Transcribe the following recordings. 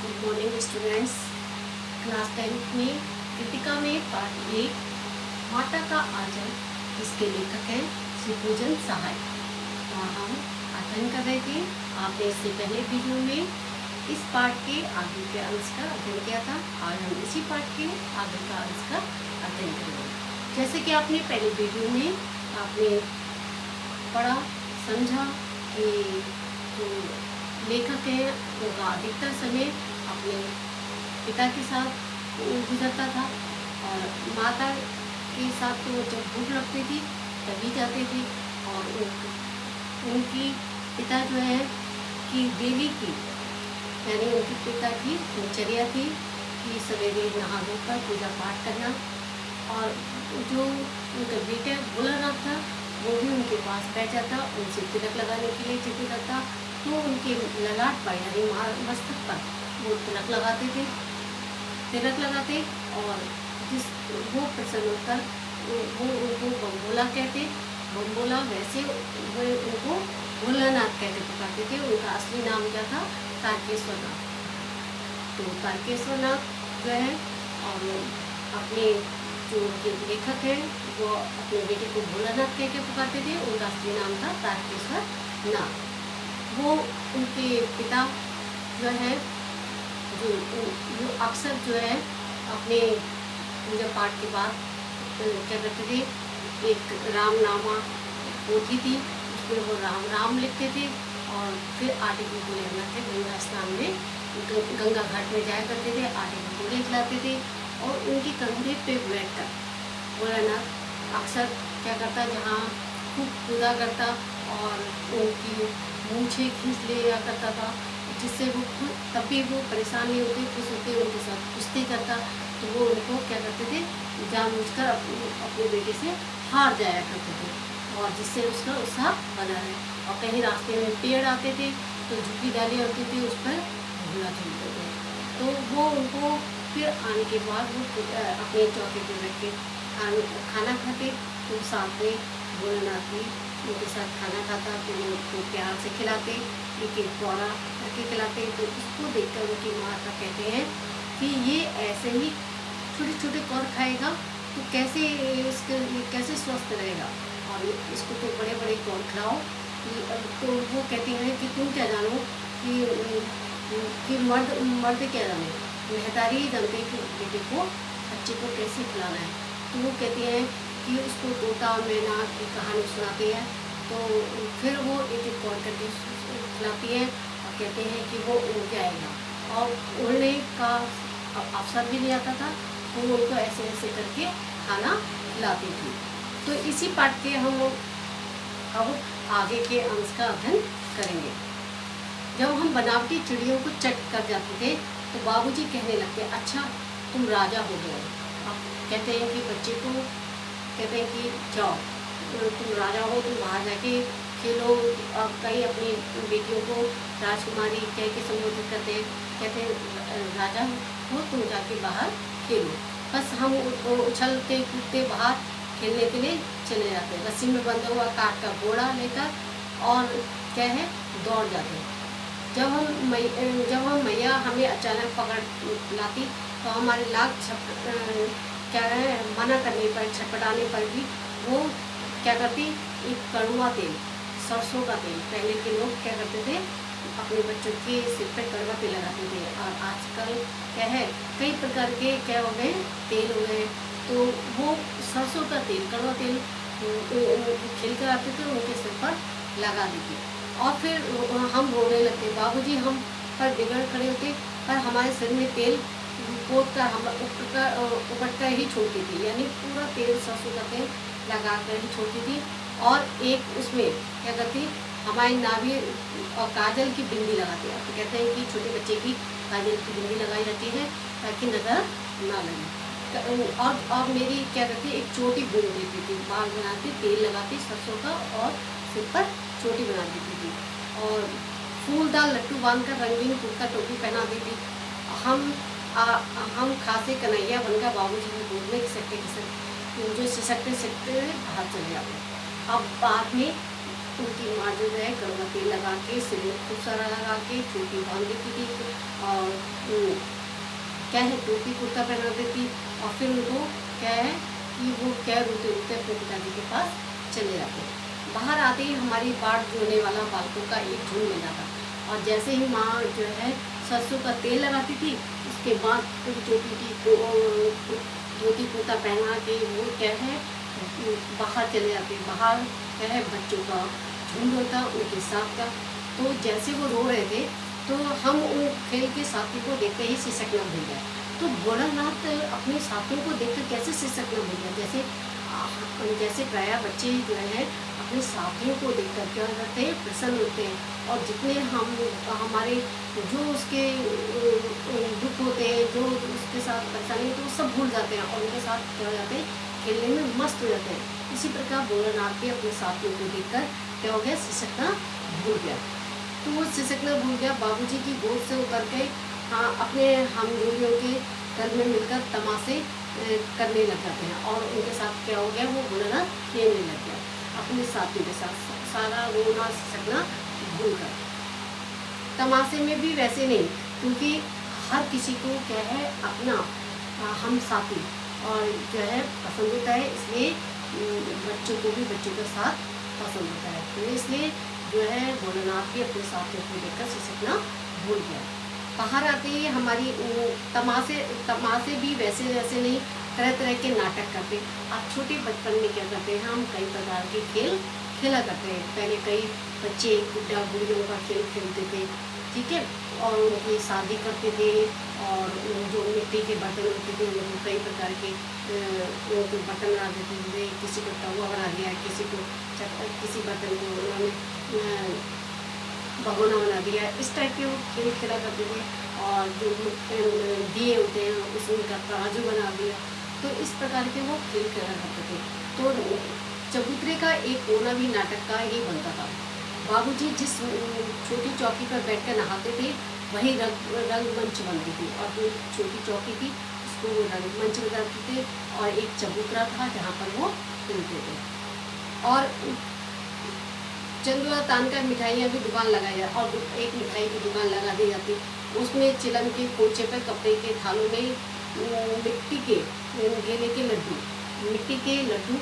Good morning students. Class 10th में कृतिका में part 1 माता का आंचल, इसके लेखक हैं श्री पूजन सहाय। वहाँ हम अध्ययन कर रहे थे। आपने इससे पहले वीडियो में इस पार्ट के आगे के अंश का अध्ययन किया था। आज हम इसी पार्ट के आगे का अंश का अध्ययन करेंगे। जैसे कि आपने पहले वीडियो में आपने पढ़ा समझा कि जो लेखक हैं उनका अधिकतर समय अपने पिता के साथ गुजरता था और माता के साथ तो जब भूख लगती थी तभी जाते थे। और उनकी पिता जो है कि देवी की यानी उनके पिता की दिनचर्या थी कि सवेरे नहा धोकर पूजा पाठ करना, और जो उनका बेटा भोलानाथ था वो भी उनके पास बैठ जाता, उनसे तिलक लगाने के लिए जिद करता। तो उनके ललाट पर यानी मस्तक पर वो तिलक लगाते थे, तिलक लगाते और जिस वो प्रसन्न होकर वो उनको बम्बोला कहते। बम्बोला वैसे वो उनको भोलानाथ कहते पुकारते थे। उनका असली नाम क्या था? तारकेश्वरनाथ। तो तारकेश्वरनाथ जो है और अपने जो उनके लेखक हैं वो अपने बेटे को भोलानाथ कह के पुकारते थे। उनका असली नाम था तारकेश्वरनाथ। वो उनके पिता जो है जो अक्सर जो है अपने पूजा पाठ के बाद क्या करते थे, एक रामनामा पोथी थी उसमें वो राम राम लिखते थे और फिर आटे के गोले बनाते गंगा स्नान में गंगा घाट में जाया करते थे। आटे के गोले खिलाते थे और उनके कंधे पे बैठकर भोलानाथ अक्सर क्या करता, जहाँ खूब कूदा करता और उनकी मूछें खींच लिया करता था, जिससे वो खुद तब भी वो परेशान नहीं होते, खुश होते, उनके साथ कुश्ती करता। तो वो उनको क्या करते थे, जानबूझकर अपने बेटे से हार जाया करते थे और जिससे उसका उत्साह बना रहे। और कहीं रास्ते में पेड़ आते थे तो झुकी डालियाँ होती थी, उस पर झूला झूलते थे। तो वो उनको फिर आने के बाद वो अपने चौके पर बैठ के खाना खाते। तो साथ में भोलेनाथ भी उनके साथ खाना खाता, तो वो उनको प्यार से खिलाते, एक एक कौड़ा करके खिलाते। तो उसको देखकर उनकी माता कहते हैं कि ये ऐसे ही छोटे छोटे कौड़ खाएगा तो कैसे कैसे स्वस्थ रहेगा, और इसको तो बड़े बड़े कौड़ खिलाओ। तो वो कहती हैं कि तुम क्या जानो कि मर्द क्या जाने, महतारी ही जानते हैं कि बेटे को बच्चे को कैसे खिलाना है। तो वो कहती हैं कि उसको तोता और मैना की कहानी सुनाती है। तो फिर वो एक एक कौड़ करके खिलाती है और कहते हैं कि वो उड़ जाएगा, और उड़ने का अवसर भी नहीं आता था तो वो उनको ऐसे ऐसे करके खाना खिलाती थी। तो इसी पाठ के हम अब आगे के अंश का अध्ययन करेंगे। जब हम बनावटी चिड़ियों को चट कर जाते थे तो बाबूजी कहने लगते, अच्छा तुम राजा हो गए। अब कहते हैं कि बच्चे को कहते हैं कि जाओ तुम राजा हो, तुम बाहर जाके खेलो। अब कई अपनी बेटियों को राजकुमारी कह के संबोधित करते हैं, कहते हैं राजा हो तुम जाके बाहर खेलो। बस हम उछलते कूदते बाहर खेलने के लिए चले जाते हैं, रस्सी में बंधा हुआ काठ का घोड़ा लेकर, और क्या है दौड़ जाते हैं। जब हम मैया हमें अचानक पकड़ लाती तो हमारे लाख क्या है मना करने पर, छटपटाने पर भी वो क्या करती, एक कड़वा तेल, सरसों का तेल, पहले के लोग क्या करते थे अपने बच्चों के सिर पर कड़वा तेल लगाते थे। और आजकल क्या है कई प्रकार के क्या हो गए तेल हो गए। तो वो सरसों का तेल, कड़वा तेल खिल कर आते थे उनके सिर पर लगा देते और फिर हम रोने लगते। बाबूजी हम पर बिगड़ खड़े होते पर हमारे सिर में तेल पोत कर हम उपट कर ही छोड़ती थी, यानी पूरा तेल सरसों का तेल लगा कर ही छोड़ती थी। और एक उसमें क्या करती, हमारी नाभि और काजल की बिंदी लगाती है। तो कहते हैं कि छोटे बच्चे की काजल की बिंदी लगाई जाती है ताकि नज़र ना लगे। और मेरी क्या करती, एक चोटी बुन देती थी, बाल बनाती, तेल लगाती सरसों का और सिर पर चोटी बना देती थी और फूलदार लट्टू बांधकर रंगीन कुर्ता टोपी पहना देती। हम खासे कन्हैया बनकर बाबूजी को गोद में खिसकते जो सिसकते सिसकते बाहर चले जाते। अब बाद में उनकी माँ जो है कड़वा तेल लगा के सिर में खूब सारा लगा के चोटी बांध देती थी और क्या है टोपी कुर्ता पहना देती और फिर उनको क्या है कि वो क्या रोते रोते अपने पिताजी के पास चले जाते। बाहर आते ही हमारी बाढ़ जोड़ने वाला बालकों का एक झुंड मिल जाता और जैसे ही माँ जो है सरसों का तेल लगाती थी उसके बाद फिर चोटी धोती कुर्ता पहना के वो क्या है बाहर चले जाते। बाहर क्या है बच्चों का झुंड होता उनके साथ का। तो जैसे वो रो रहे थे तो हम उन खेल के साथी को देखते ही सिसकना भूल गए। तो भोलानाथ अपने साथियों को देखकर कैसे सिसकना भूल गए, जैसे प्रायः बच्चे जो है अपने साथियों को देखकर क्या करते हैं प्रसन्न होते हैं और जितने हम हमारे जो उसके दुख होते हैं जो उसके साथ परेशानी तो वो सब भूल जाते हैं और उनके साथ क्या हो जाते हैं खेलने में मस्त हो जाते हैं। इसी प्रकार भोलानाथ भी अपने साथियों को देखकर क्या हो गया सिसकना भूल गया। तो वो सिसकना भूल गया, बाबूजी की गोद से उतर के हाँ अपने हमजोलियों के घर में मिलकर तमाशे करने लग जाते हैं और उनके साथ क्या हो गया वो भोलानाथ खेलने लग गया अपने साथियों के साथ सारा रोना सिसकना भूल कर। तमाशे में भी वैसे नहीं क्योंकि हर किसी को क्या है अपना हम साथी और जो है पसंद होता है, इसलिए बच्चों को भी बच्चों के साथ पसंद होता है। तो इसलिए जो है भोलेनाथ भी अपने साथियों को देखकर सिसकना भूल गया। बाहर आते ही हमारी तमाशे भी वैसे वैसे नहीं तरह तरह के नाटक करते। अब छोटे बचपन में क्या करते हैं हम कई प्रकार के खेल खेला करते हैं। पहले कई बच्चे गुड्डा गुड़ियों का खेल खेलते थे, ठीक है, और उनकी शादी करते थे और जो मिट्टी के बर्तन होते थे उनको कई प्रकार के उनको बर्तन बना देते थे। किसी को तवा बना दिया, किसी बर्तन को उन्होंने भगोना बना दिया, इस टाइप के वो खेल खेला करते थे। और जो दिए होते हैं उसमें का तराजू बना दिया, तो इस प्रकार के वो खेल खेला करते थे। तो चबूतरे का एक कोना भी नाटक का ही बनता था। बाबूजी जिस छोटी चौकी पर बैठकर नहाते थे वही रंगमंच बनती थी और जो छोटी चौकी थी उसको वो रंगमंच बनाते थे और एक चबूतरा था जहाँ पर वो खेलते थे। और चंदुआ तान का मिठाइयाँ भी दुकान लगाई जाए और एक मिठाई की दुकान लगा दी जाती। उसमें चिलम के कोचे पर कपड़े के थालों में मिट्टी के गेले के लड्डू, मिट्टी के लड्डू,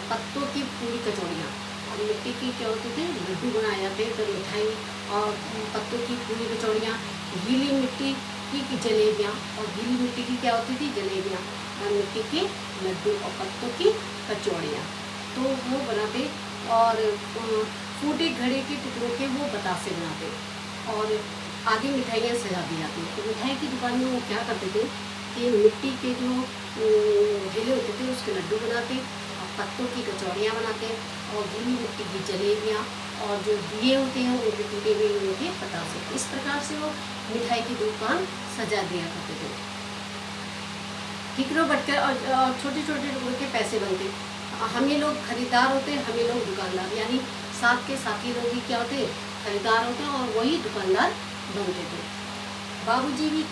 पत्तों की पूरी कचौड़ियाँ और मिट्टी की क्या होते थे लड्डू बनाए जाते तो मिठाई और पत्तों की पूरी कचौड़ियाँ, गीली मिट्टी की जलेबियाँ और गीली मिट्टी की क्या होती थी जलेबियाँ और मिट्टी के लड्डू और पत्तों की कचौड़ियाँ तो वो बनाते। और फूटे घड़े के टुकड़ों के वो बतासे बनाते और आगे मिठाइयाँ सजा दी जाती। तो मिठाई की दुकान में वो क्या करते थे कि मिट्टी के जो ढेले होते थे उसके लड्डू बनाते और पत्तों की कचौड़ियाँ बनाते और गीली मिट्टी की जलेबियाँ और जो दिए होते हैं उनके टूटे हुए उनके पतासे। इस प्रकार से वो मिठाई की दुकान सजा दिया करते थे। ठिकरों बटकर और छोटे छोटे टुकड़ों के पैसे बनते। हम ही लोग खरीदार होते, हम ही लोग दुकानदार, यानी साथ के साथी लोग ही क्या होते खरीदार होते और वही दुकानदार बनते थे। बाबूजी भी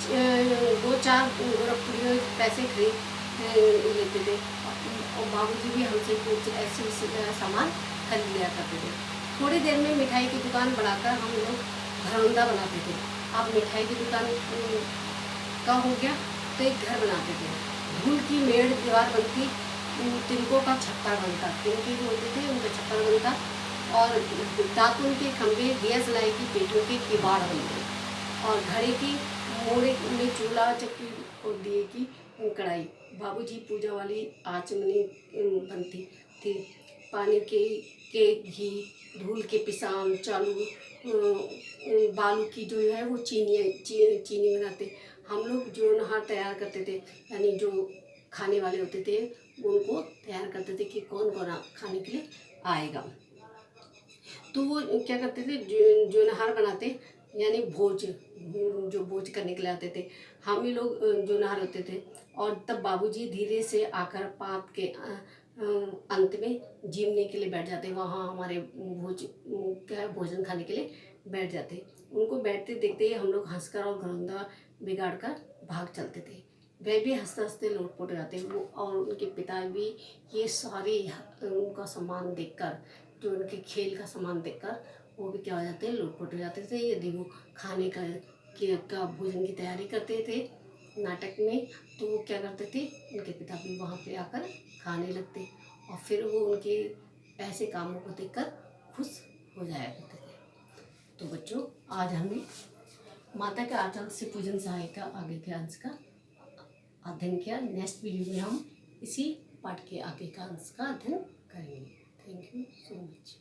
2-4 गोरखपुरी पैसे खरीद लेते थे और बाबूजी भी हमसे कुछ ऐसे सामान खरीद लिया करते थे। थोड़ी देर में मिठाई की दुकान बढ़ाकर हम लोग घरौंदा बनाते थे। अब मिठाई की दुकान का हो गया तो एक घर बनाते थे। धूल की मेड़ दीवार बनती, तिनकों का छप्पर बनता, तिनके जो होते थे उनका छप्पर बनता और दातुन के खंभे, दिया जलाई की पेटियों के किवाड़ बनते और घड़े की मोड़े में चूल्हा चक्की और दिए की कढ़ाई। बाबूजी पूजा वाली आचमनी बनती थी। पानी के घी, धूल के पिसान चालू, बालू की जो है वो चीनी बनाते। हम लोग जो नहर तैयार करते थे, यानी जो खाने वाले होते थे उनको तैयार करते थे कि कौन कौन खाने के लिए आएगा। तो वो क्या करते थे जो नहर बनाते, यानी भोज, जो भोज करने के लिए आते थे हम ही लोग जो नहर होते थे। और तब बाबूजी धीरे से आकर पात के अंत में जीमने के लिए बैठ जाते। वहाँ हमारे भोजन खाने के लिए बैठ जाते। उनको बैठते देखते ही हम लोग हंसकर और घरौंदा बिगाड़ कर भाग चलते थे। वे भी हंसते हंसते लोटपोट हो जाते वो और उनके पिता भी ये सारे उनका सम्मान देखकर जो उनके खेल का सामान देखकर वो भी क्या हो जाते हैं, लोटपोट हो जाते थे। यदि वो खाने का भोजन की तैयारी करते थे नाटक में, तो वो क्या करते थे, उनके पिता भी वहाँ पे आकर खाने लगते और फिर वो उनके ऐसे कामों को देखकर खुश हो जाया करते थे। तो बच्चों, आज हमने माता के आंचल से पूजन सहाय का आगे के अंश का अध्ययन किया। नेक्स्ट वीडियो में हम इसी पाठ के आगे का अंश का अध्ययन करेंगे। Thank you so much.